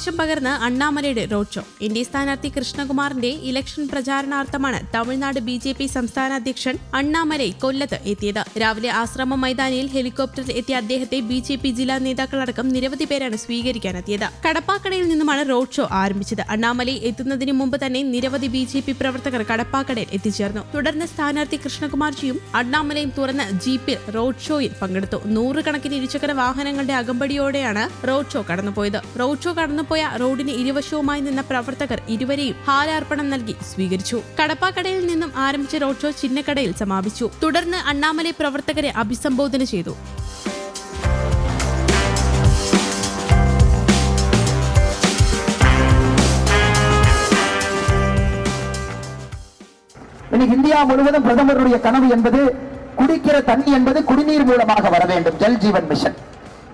ആവേശം പകർന്ന് അണ്ണാമലയുടെ road show. NDA സ്ഥാനാർത്ഥി കൃഷ്ണകുമാറിന്റെ ഇലക്ഷൻ പ്രചാരണാർത്ഥമാണ് തമിഴ്നാട് BJP സംസ്ഥാന അധ്യക്ഷൻ അണ്ണാമലൈ കൊല്ലത്ത് എത്തിയത്. രാവിലെ ആശ്രമം മൈതാനിയിൽ ഹെലികോപ്റ്ററിൽ എത്തിയ അദ്ദേഹത്തെ BJP ജില്ലാ നേതാക്കളടക്കം നിരവധി പേരാണ് സ്വീകരിക്കാനെത്തിയത്. കടപ്പാക്കടയിൽ നിന്നുമാണ് റോഡ് ഷോ ആരംഭിച്ചത്. അണ്ണാമലൈ എത്തുന്നതിന് മുമ്പ് തന്നെ നിരവധി BJP പ്രവർത്തകർ കടപ്പാക്കടയിൽ എത്തിച്ചേർന്നു. തുടർന്ന് സ്ഥാനാർത്ഥി കൃഷ്ണകുമാർജിയും അണ്ണാമലയും തുറന്ന ജീപ്പിൽ റോഡ് ഷോയിൽ പങ്കെടുത്തു. നൂറുകണക്കിന് ഇരുചക്ര വാഹനങ്ങളുടെ അകമ്പടിയോടെയാണ് റോഡ് ഷോ കടന്നുപോയത്. റോഡ് ഷോ കടന്നുപോയ റോഡിന് ഇരുവശവുമായി നിന്ന പ്രവർത്തകർ ഇരുവരെയും ഹാരാർപ്പണം നൽകി സ്വീകരിച്ചു. കടപ്പാക്കടയിൽ നിന്നും ആരംഭിച്ച റോഡ് ഷോ ചിന്നക്കടയിൽ സമാപിച്ചു. തുടർന്ന് അണ്ണാമലൈ പ്രവർത്തകരെ അഭിസംബോധന ചെയ്തു. இந்தியா முழுவதும் பிரதமருடைய கனவு என்பது குடிக்கிற தண்ணி என்பது குடிநீர் மூலமாக வர வேண்டும். ஜல் ஜீவன் மிஷன்.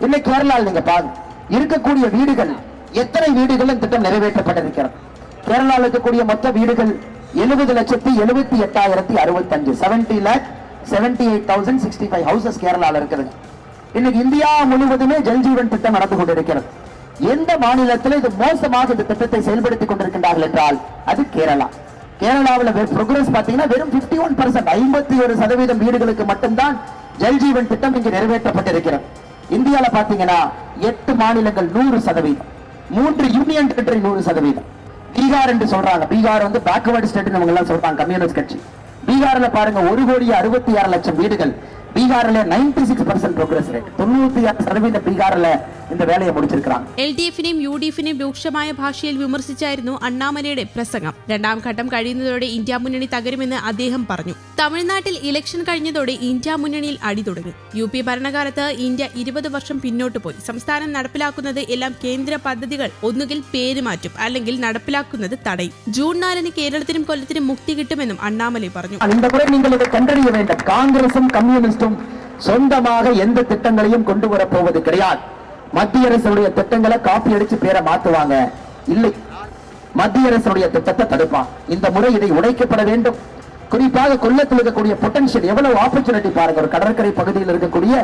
இன்னைக்கு கேரளாவில் நீங்க பாருங்க, இருக்கக்கூடிய வீடுகள் எத்தனை வீடுகள் திட்டம் நிறைவேற்றப்பட்டிருக்கிறது. கேரளாவில் இருக்கக்கூடிய மொத்த வீடுகள் 70,78,065 70,78,065 ஹவுசஸ் கேரளாவில் இருக்குது. இன்னைக்கு இந்தியா முழுவதுமே ஜல் ஜீவன் திட்டம் நடந்து கொண்டிருக்கிறது. எந்த மாநிலத்தில் இது மோசமாக இந்த திட்டத்தை செயல்படுத்திக் கொண்டிருக்கின்றார்கள் என்றால் அது கேரளா. கேரளாவில் ப்ரோக்ரஸ் பாத்தீங்கன்னா வெறும் 51%, 51% வீடுகளுக்கு மட்டும்தான் ஜல் ஜீவன் திட்டம் இங்கு நிறைவேற்றப்பட்டிருக்கிறது. இந்தியாவில் பாத்தீங்கன்னா 8 மாநிலங்கள் 100%, 3 யூனியன் டெரிட்டரி 100%. பீகார் என்று சொல்றாங்க. பீகார் வந்து பேக்வர்ட் ஸ்டேட் எல்லாம் சொல்றாங்க கம்யூனிஸ்ட் கட்சி. பீகார்ல பாருங்க 1,66,00,000 வீடுகள். பீகார்ல 96% പ്രോഗ്രസ് റേറ്റ്. 96% ബീഹാറിലെ இந்த വേലയെ മുടിച്ചിരിക്കുകയാണ്. LDF-നെയും UDF-നെയും രൂക്ഷമായ ഭാഷയിൽ വിമർശിച്ചായിരുന്നു അണ്ണാമലയുടെ പ്രസംഗം. രണ്ടാം ഘട്ടം കഴിയുന്നതോടെ ഇന്ത്യ മുന്നണി തകരുമെന്ന് അദ്ദേഹം പറഞ്ഞു. തമിഴ്നാട്ടിൽ ഇലക്ഷൻ കഴിഞ്ഞതോടെ ഇന്ത്യ മുന്നണിയിൽ അടി തുടങ്ങി. UP ഭരണകാലത്ത് ഇന്ത്യ 20 വർഷം പിന്നോട്ട് പോയി. സംസ്ഥാനം നടപ്പിലാക്കുന്നത് എല്ലാം കേന്ദ്ര പദ്ധതികൾ ഒന്നുകിൽ പേര് മാറ്റും, അല്ലെങ്കിൽ നടപ്പിലാക്കുന്നത് തടയും. ജൂൺ 4-ന് കേരളത്തിനും കൊല്ലത്തിനും മുക്തി കിട്ടുമെന്നും അണ്ണാമലൈ പറഞ്ഞു. காங்கிரசும் கம்யூனிஸ்டும் சொந்தமாக எந்த திட்டங்களையும் கொண்டு வரப்போவது கிடையாது. மத்திய அரசுடைய திட்டங்களை காப்பி அடிச்சு பேரை மாத்துவாங்க. இல்லை, மத்திய அரசுடைய திட்டத்தை தடுப்பான். இந்த முறை இதை உடைக்கப்பட வேண்டும். குறிப்பாக கொல்லத்தில் இருக்கக்கூடிய பொட்டன்ஷியல், எவ்வளவு ஆப்பர்ச்சுனிட்டி பாருங்க. ஒரு கடற்கரை பகுதியில் இருக்கக்கூடிய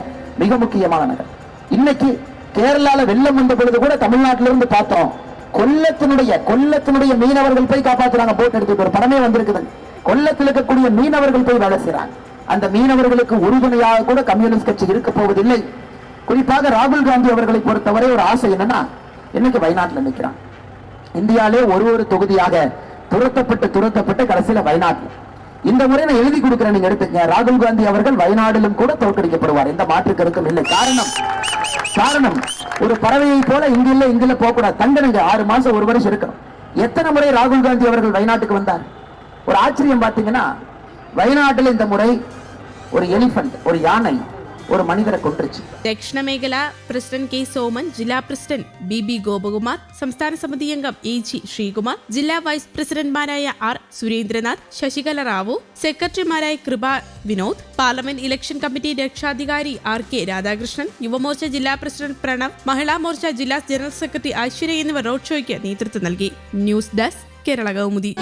மிக முக்கியமான நகர். இன்னைக்கு கேரளால வெள்ளம் வந்த பொழுது கூட தமிழ்நாட்டிலிருந்து பார்த்தோம். கொல்லத்தினுடைய மீனவர்கள் போய் காப்பாற்றுறாங்க. போட் எடுத்துட்டு ஒரு படமே வந்திருக்குது. கொல்லத்தில் இருக்கக்கூடிய மீனவர்கள் போய் வேலை செய்யறாங்க. அந்த மீனவர்களுக்கு உறுதுணையாக கூட கம்யூனிஸ்ட் கட்சி இருக்க போவதில்லை. குறிப்பாக ராகுல் காந்தி அவர்களை பொறுத்தவரை ஒரு ஆசை என்னன்னா, இன்னைக்கு வயநாட்டில் நிற்கிறான். இந்தியாவிலே ஒரு தொகுதியாக துரத்தப்பட்டு கடைசியில வயநாட்டில். இந்த முறை நான் எழுதி கொடுக்கிறேன், நீங்க எடுத்துக்கங்க. ராகுல் காந்தி அவர்கள் வயநாட்டிலும் கூட தோற்கடிக்கப்படுவார். எந்த மாற்று கருத்தும் இல்லை. காரணம் ஒரு பறவையை போல இங்கில்ல போக கூடாது. தண்டனைங்க 6 மாசம் 1 வருஷம் இருக்கும். எத்தனை முறை ராகுல் காந்தி அவர்கள் வயநாட்டுக்கு வந்தார்? ஒரு ஆச்சரியம் பாத்தீங்கன்னா, വയനാട്ടിൽ இந்த முறை ஒரு எலிஃபண்ட், ஒரு யானை ഒരു മനുഷ്യരെ കൊണ്ടുവച്ചു. ദക്ഷിണ മേഖല പ്രസിഡന്റ് K. സോമൻ, ജില്ലാ പ്രസിഡന്റ് BB ഗോപകുമാർ, സംസ്ഥാന സമിതി അംഗം AG ശ്രീകുമാർ, ജില്ലാ വൈസ് പ്രസിഡന്റ്മാരായ R. സുരേന്ദ്രനാഥ്, ശശികല റാവു, സെക്രട്ടറിമാരായ കൃപ വിനോദ്, പാർലമെന്റ് ഇലക്ഷൻ കമ്മിറ്റി രക്ഷാധികാരി RK രാധാകൃഷ്ണൻ, യുവമോർച്ച ജില്ലാ പ്രസിഡന്റ് പ്രണവ്, മഹിളാ മോർച്ച ജില്ലാ ജനറൽ സെക്രട്ടറി ഐശ്വര്യ എന്നിവർ റോഡ് ഷോയ്ക്ക് നേതൃത്വം നൽകി. News desk, Kerala Kaumudi.